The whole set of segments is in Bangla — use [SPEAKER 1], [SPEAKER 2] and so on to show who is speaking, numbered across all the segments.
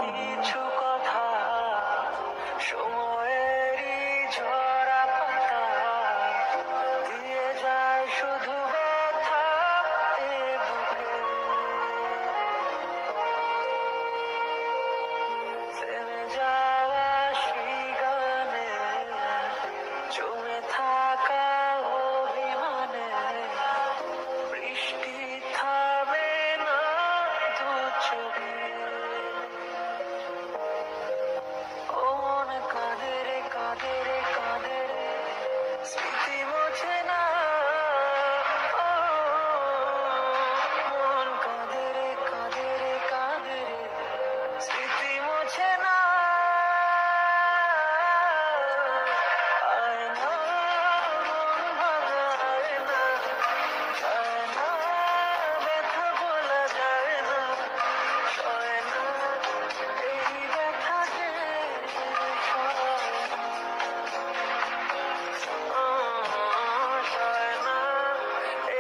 [SPEAKER 1] কিছু কথা সময়েরই ঝরা পাতা দিয়ে যায় শুধু ব্যথা এ বুকে থেমে যাওয়া সেই গানে জমে থাকা অভিমানে বৃষ্টি থামে না দু চোখে ও মন কাঁদে রে কাঁদে রে কাঁদে রে স্মৃতি মোছে না ও মন কাঁদে রে কাঁদে রে কাঁদে রে স্মৃতি মোছে না আয় না মন ভাঙা আয় না যায় না ব্যথা বলা যায় না সয় না এই ব্যথা যে সয় না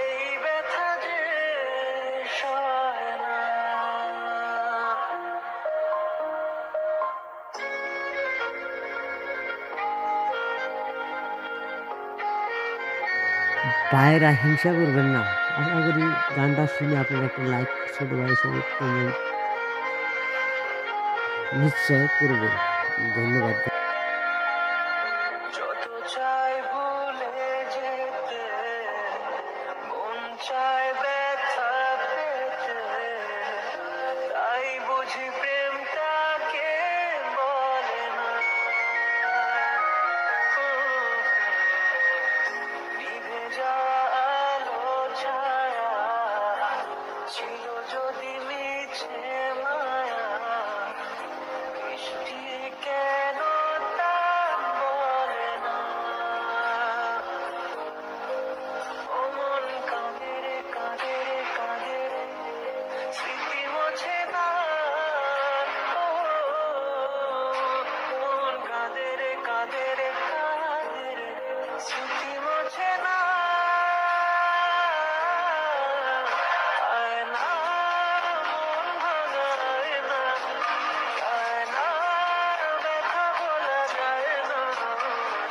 [SPEAKER 1] এই ব্যথা যে সয় না।
[SPEAKER 2] ভাইয়েরা হিংসা করবেন না। আশা করি গানটা শুনে আপনারা একটা লাইক, ছোট ভাইয়ের সঙ্গে কমেন্ট নিশ্চয় করবেন। ধন্যবাদ।
[SPEAKER 1] যত চাই ভুলে যেতে মন চায় ব্যথা পেতে তাই বুঝি প্রেমটাকে বলে না নিভে যাওয়া আলো ছায়া ছিল যদি মিছে মায়া বৃষ্টি কেন তা বলে না ও মন কাঁদে রে কাঁদে রে কাঁদে রে স্মৃতি মোছে না ও মন কাঁদে রে কাঁদে রে কাঁদে রে স্মৃতি মোছে না আয় না মন ভাঙা আয় না যায় না ব্যথা বলা যায় না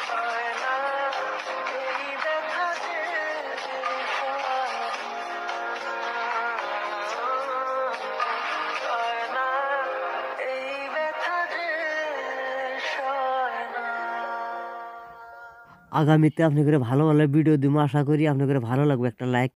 [SPEAKER 1] সয় না এই ব্যথা যে সয় না এই ব্যথা যে সয় না।
[SPEAKER 2] আগামীতে আপনাদের ভালো ভালো ভিডিও দিব, আশা করি আপনাদের ভালো লাগবে। একটা লাইক